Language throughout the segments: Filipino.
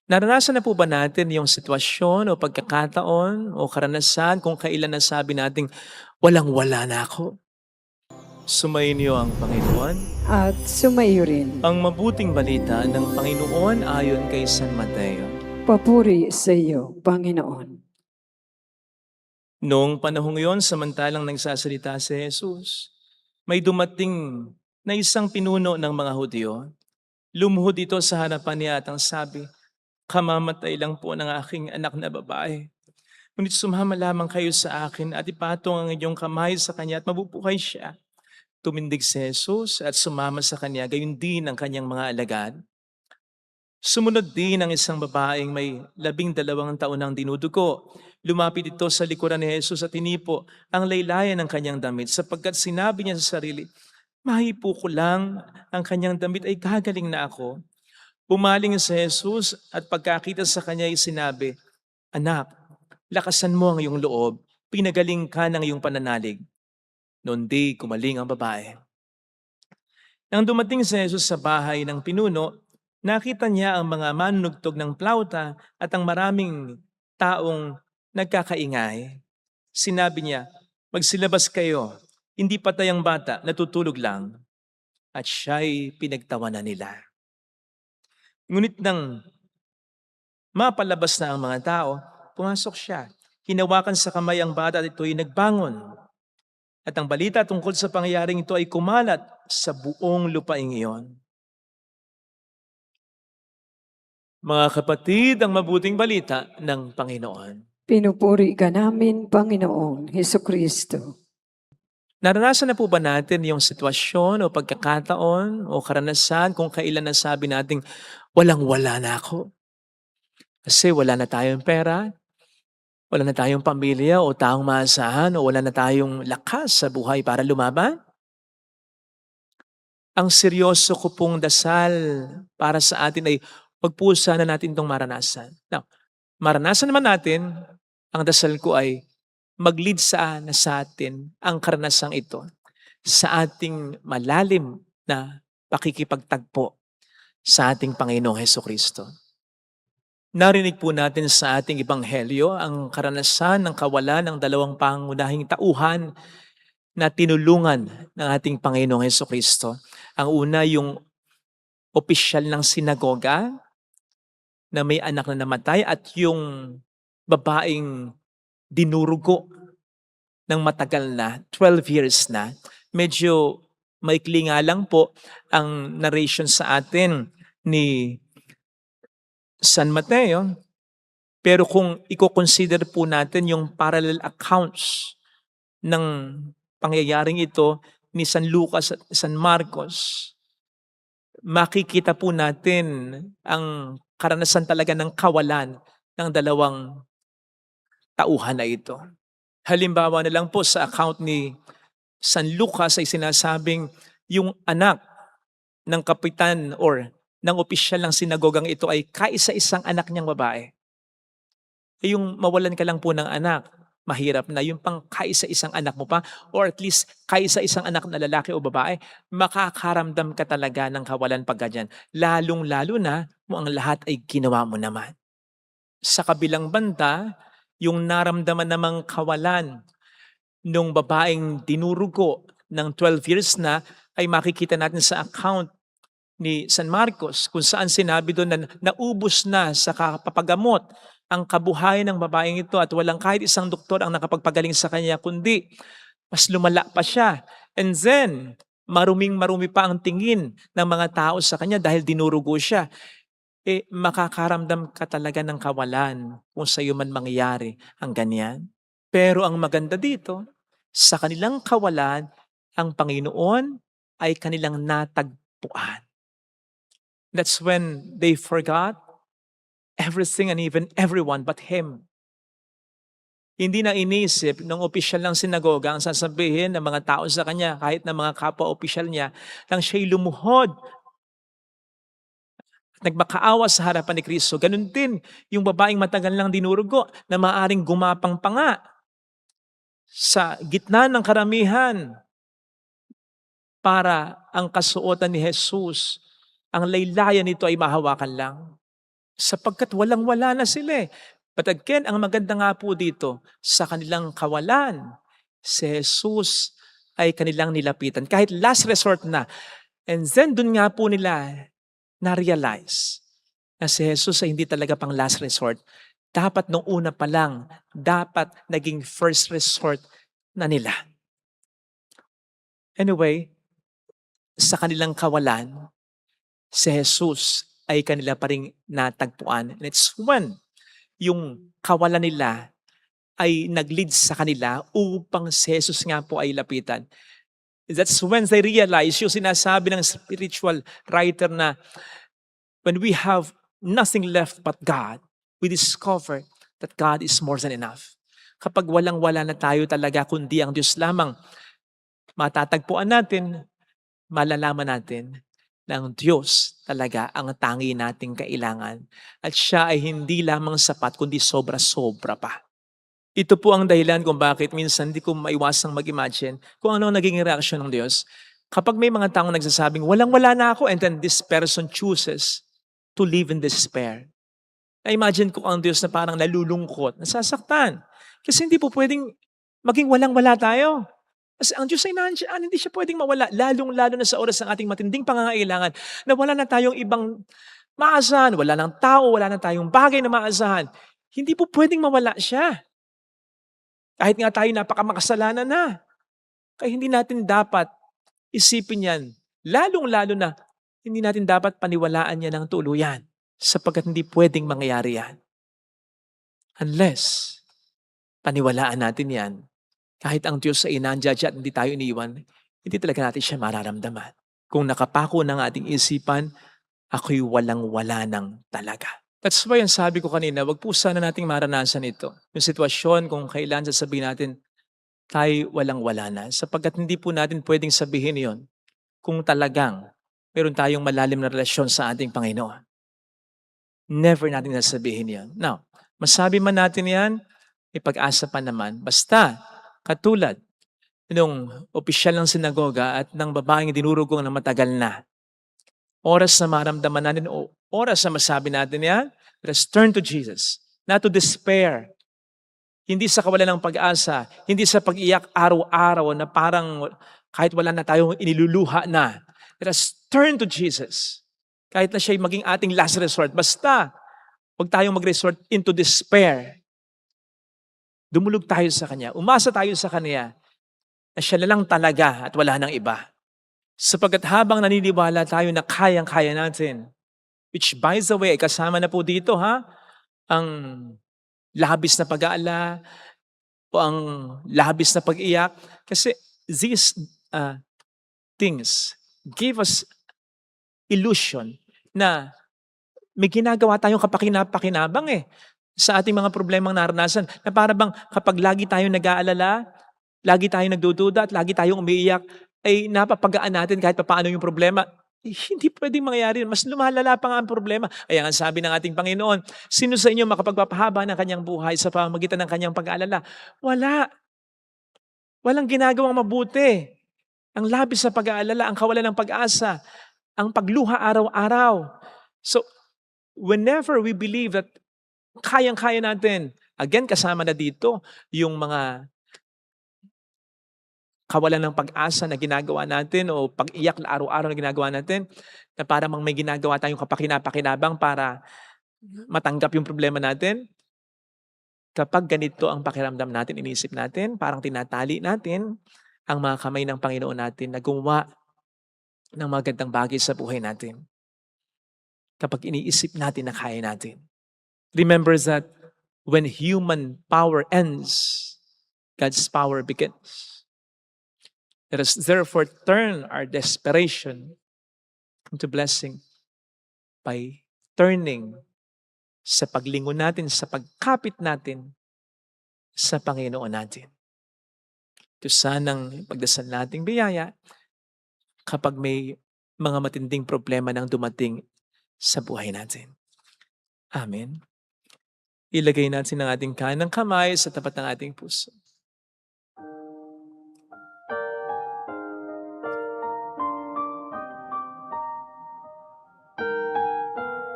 Naranasan na po ba natin yung sitwasyon o pagkakataon o karanasan kung kailan nasabi nating, "Walang-wala na ako." Sumainyo ang Panginoon. At sumayo rin. Ang mabuting balita ng Panginoon ayon kay San Mateo. Papuri sa iyo, Panginoon. Noong panahong iyon, samantalang nagsasalita si Jesus, may dumating na isang pinuno ng mga Hudyo. Lumuhod ito sa harapan niya at ang sabi, "Kamamatay lang po ng aking anak na babae. Ngunit sumama lamang kayo sa akin at ipatong ang inyong kamay sa kanya at mabubuhay siya." Tumindig si Jesus at sumama sa kanya, gayon din ang kanyang mga alagad. Sumunod din ang isang babaeng may 12 taon ng dinudugo. Lumapit ito sa likuran ni Jesus at tinipo ang laylayan ng kanyang damit sapagkat sinabi niya sa sarili, "Mahipo ko lang ang kanyang damit ay gagaling na ako." Pumaling si Jesus at pagkakita sa kanya ay sinabi, "Anak, lakasan mo ang iyong loob, pinagaling ka ng iyong pananalig." Noon di kumaling ang babae. Nang dumating si Jesus sa bahay ng pinuno, nakita niya ang mga manunugtog ng plauta at ang maraming taong nagkakaingay. Sinabi niya, "Magsilabas kayo, hindi patay ang bata, natutulog lang." At siya'y pinagtawanan nila. Ngunit nang mapalabas na ang mga tao, pumasok siya. Hinawakan sa kamay ang bata at ito'y nagbangon. At ang balita tungkol sa pangyayaring ito ay kumalat sa buong lupaing iyon. Mga kapatid, ang mabuting balita ng Panginoon. Pinupuri ka namin, Panginoong Heso Kristo. Naranasan na po ba natin yung sitwasyon o pagkakataon o karanasan kung kailan nasabi nating, "Walang-wala na ako." Kasi wala na tayong pera, wala na tayong pamilya o taong maasahan o wala na tayong lakas sa buhay para lumaban? Ang seryoso ko pong dasal para sa atin ay wag po sana natin itong maranasan. Now, maranasan naman natin, ang dasal ko ay mag-lead sana sa atin ang karanasang ito sa ating malalim na pakikipagtagpo sa ating Panginoong Hesukristo. Narinig po natin sa ating ebanghelyo ang karanasan ng kawalan ng dalawang pangunahing tauhan na tinulungan ng ating Panginoong Hesukristo. Ang una, yung opisyal ng sinagoga na may anak na namatay at yung babaeng dinurugo ng matagal na, 12 years na. Medyo maikli nga lang po ang narration sa atin ni San Mateo. Pero kung i-consider po natin yung parallel accounts ng pangyayaring ito ni San Lucas at San Marcos, makikita po natin ang karanasan talaga ng kawalan ng dalawang tauhan na ito. Halimbawa na lang po sa account ni San Lucas ay sinasabing yung anak ng kapitan or ng opisyal ng sinagogang ito ay kaisa-isang anak niyang babae. Yung mawalan ka lang po ng anak, mahirap na. Yung pang kaisa-isang anak mo pa or at least kaisa-isang anak na lalaki o babae, makakaramdam ka talaga ng kawalan pag ganyan. Lalong-lalo na kung ang lahat ay ginawa mo naman. Sa kabilang banda, yung naramdaman namang kawalan nung babaeng dinurugo ng 12 years na ay makikita natin sa account ni San Marcos kung saan sinabi doon na naubos na sa kapapagamot ang kabuhayan ng babaeng ito at walang kahit isang doktor ang nakapagpagaling sa kanya kundi mas lumala pa siya. And then, maruming-marumi pa ang tingin ng mga tao sa kanya dahil dinurugo siya. Makakaramdam ka talaga ng kawalan kung sa iyo man mangyayari ang ganyan. Pero ang maganda dito, sa kanilang kawalan, ang Panginoon ay kanilang natagpuan. That's when they forgot everything and even everyone but Him. Hindi na inisip ng opisyal ng sinagoga ang sasabihin ng mga tao sa kanya, kahit ng mga kapwa-opisyal niya, nang siya'y lumuhod at nagmakaawa sa harapan ni Kristo. Ganun din yung babaeng matagal lang dinurugo na maaring gumapang pa nga sa gitna ng karamihan para ang kasuotan ni Jesus, ang laylayan nito ay mahawakan lang. sapagkat walang-wala na sila eh. But again, ang maganda nga po dito, sa kanilang kawalan, si Jesus ay kanilang nilapitan. Kahit last resort na. And then dun nga po nila na-realize na si Jesus ay hindi talaga pang last resort. Dapat nung una pa lang, dapat naging first resort na nila. Anyway, sa kanilang kawalan, si Jesus ay kanila pa ring natagpuan. And it's when yung kawalan nila ay nag-lead sa kanila upang si Jesus nga po ay lapitan. That's when they realize, yung sinasabi ng spiritual writer na when we have nothing left but God, we discover that God is more than enough. Kapag walang-wala na tayo talaga, kundi ang Diyos lamang, matatagpuan natin, malalaman natin na ang Diyos talaga ang tangi nating kailangan. At siya ay hindi lamang sapat, kundi sobra-sobra pa. Ito po ang dahilan kung bakit minsan hindi ko maiwasang mag-imagine kung ano ang naging reaksyon ng Diyos. Kapag may mga taong nagsasabing, walang-wala na ako, and then this person chooses to live in despair. Na-imagine ko ang Diyos na parang nalulungkot, nasasaktan. Kasi hindi po pwedeng maging walang-wala tayo. Kasi ang Diyos ay nandiyan, hindi siya pwedeng mawala. Lalong-lalo na sa oras ng ating matinding pangangailangan na wala na tayong ibang maasahan, wala ng tao, wala na tayong bagay na maasahan. Hindi po pwedeng mawala siya. Kahit nga tayo napakamakasalanan na. Kaya hindi natin dapat isipin yan. Lalong-lalo na hindi natin dapat paniwalaan yan ng tuluyan. Sapagkat hindi pwedeng mangyayari yan. Unless paniwalaan natin yan. Kahit ang Diyos ay nandiyan at hindi tayo iniwan, hindi talaga natin siya mararamdaman. Kung nakapako ng ating isipan, ako'y walang-wala nang talaga. That's why ang sabi ko kanina, wag po sana nating maranasan ito. Yung sitwasyon kung kailan sasabihin natin, tayo walang-wala na. Sapagkat hindi po natin pwedeng sabihin yon kung talagang meron tayong malalim na relasyon sa ating Panginoon. Never natin sasabihin yan. Now, masabi man natin yan, may pag-asa pa naman. Basta, katulad nung opisyal ng sinagoga at ng babaeng dinurugong na matagal na. Oras na maramdaman natin o oras na masabi natin yan, let's turn to Jesus. Not to despair. Hindi sa kawalan ng pag-asa, hindi sa pag-iyak araw-araw na parang kahit wala na tayong iniluluha na. Let us turn to Jesus. Kahit na siya'y maging ating last resort. Basta, huwag tayong mag-resort into despair. Dumulog tayo sa Kanya. Umasa tayo sa Kanya na siya na lang talaga at wala nang iba. Sapagkat habang naniniwala tayo na kayang-kaya natin, which by the way, kasama na po dito ang labis na pag-aala o ang labis na pag-iyak. Kasi these things give us illusion na may ginagawa tayong kapakinabangan sa ating mga problemang naranasan. Na para bang kapag lagi tayong nag-aalala, lagi tayong nagdududa at lagi tayong umiiyak, ay napapagaan natin kahit paano yung problema. Hindi pwedeng mangyayari. Mas lumalala pa nga ang problema. Kaya nga sabi ng ating Panginoon, sino sa inyo makapagpapahaba ng kanyang buhay sa pamamagitan ng kanyang pag-aalala? Wala. Walang ginagawang mabuti. Ang labis sa pag-aalala, ang kawalan ng pag-asa, ang pagluha araw-araw. So, whenever we believe that kayang-kaya natin, again, kasama na dito yung mga kawalan ng pag-asa na ginagawa natin o pag-iyak na araw-araw na ginagawa natin, na parang may ginagawa tayong kapakinabangan para matanggap yung problema natin. Kapag ganito ang pakiramdam natin, inisip natin, parang tinatali natin ang mga kamay ng Panginoon natin na gumawa ng magandang bagay sa buhay natin. Kapag iniisip natin na kaya natin. Remember that when human power ends, God's power begins. Let us therefore turn our desperation into blessing by turning sa paglingon natin, sa pagkapit natin sa Panginoon natin. Ito sanang pagdasal nating biyaya kapag may mga matinding problema nang dumating sa buhay natin. Amen. Ilagay natin ang ating kanang kamay sa tapat ng ating puso.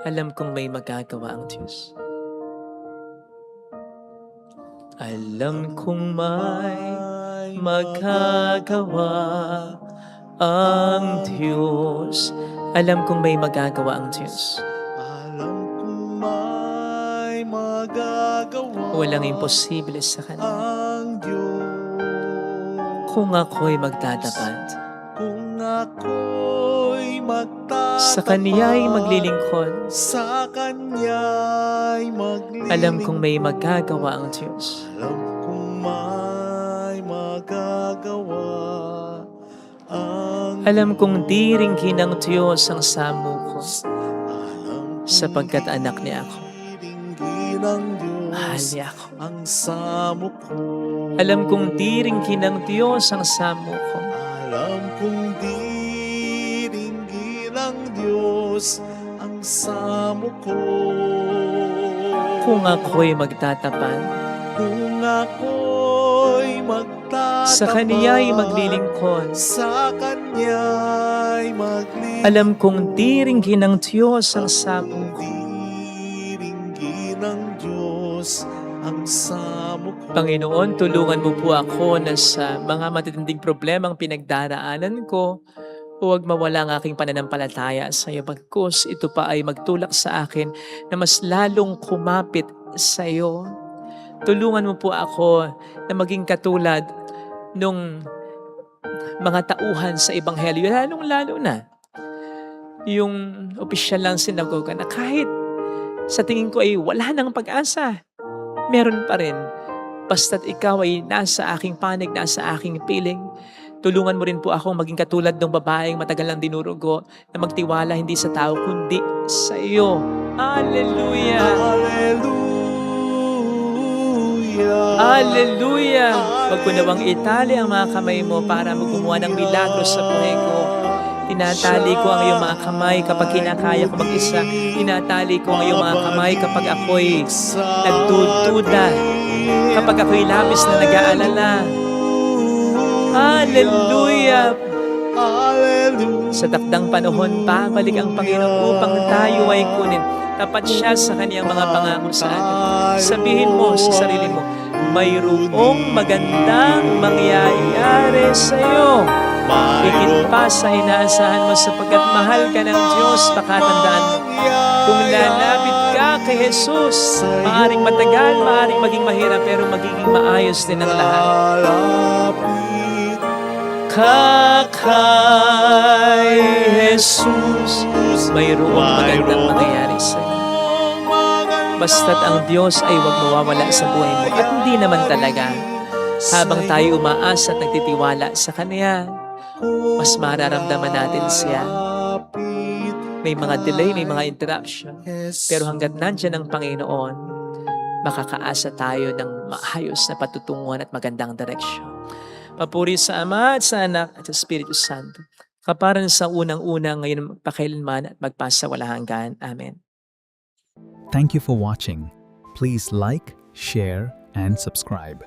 Alam kong may magagawa ang Diyos. Alam kong may magagawa ang Diyos. Alam kong may magagawa ang Diyos. Alam kong may magagawa Walang imposible sa Kanya. ang Diyos. Kung ako'y magtatapat, Kung ako'y magtatapat sa Kaniya'y maglilingkod, sa Kanya'y maglilingkod. alam kong may magagawa ang Diyos. Alam kong may magagawa ang Alam kong di ringgin ng Diyos ang samo ko, Alam kong sapagkat anak niya ako. diringgin ng Diyos Mahal niya ako. ang samo ko. Alam kong di ringgin ng Diyos ang samo ko. Alam kong diringgin ng Diyos ang samo ko. Kung ako'y magtatapat, Kung ako'y magtatapat sa Kaniya'y maglilingkod, sa Kanya'y maglilingkod. alam kong di ringgin ng Diyos ang samo ko. Diringgin ng Diyos ang samo ko. Panginoon, tulungan mo po ako na sa mga matitinding problemang pinagdaraanan ko, huwag mawala ang aking pananampalataya sa iyo. Bagkus ito pa ay magtulak sa akin na mas lalong kumapit sa iyo. Tulungan mo po ako na maging katulad nung mga tauhan sa Ebanghelyo, lalong-lalo na yung opisyal ng sinagoga na kahit sa tingin ko ay wala nang pag-asa, meron pa rin. Basta't ikaw ay nasa aking panig, nasa aking piling. Tulungan mo rin po akong maging katulad ng babaeng matagal nang dinurugo na magtiwala hindi sa tao kundi sa iyo. Hallelujah! Hallelujah! Hallelujah! Huwag ko nawang itali ang mga kamay mo para gumawa ng milagro sa buhay ko. Tinatali ko ang iyong mga kamay kapag kinakaya ko mag-isa. Tinatali ko ang iyong mga kamay kapag ako'y nagdududa. Kapag ako'y labis na nag-aalala. Hallelujah! Hallelujah! Sa takdang panahon, babalik ang Panginoon upang tayo ay kunin. Tapat siya sa kaniyang mga pangako sa atin. Sabihin mo sa sarili mo, mayroong magandang mangyayari sa iyo. Higit pa sa inaasahan mo sapagkat mahal ka ng Diyos, pakatandaan mo. Kung lalapit ka kay Jesus, maaring matagal, maaring maging mahirap, pero magiging maayos din ang lahat. Malapit Kay Jesus, mayroong magandang mangyayari sa iyo. Basta't ang Diyos ay huwag mawawala sa buhay mo. At hindi naman talaga. Habang tayo umaasa at nagtitiwala sa Kanya, mas mararamdaman natin siya. May mga delay, may mga interruption. Pero hanggat nandyan ang Panginoon, makakaasa tayo ng maayos na patutunguhan at magandang direksyon. Papuri sa Ama at sa Anak at sa Espiritu Santo. Kaparan sa unang-unang ngayon pakailanman at magpasawalang hanggan. Amen. Thank you for watching. Please like, share, and subscribe.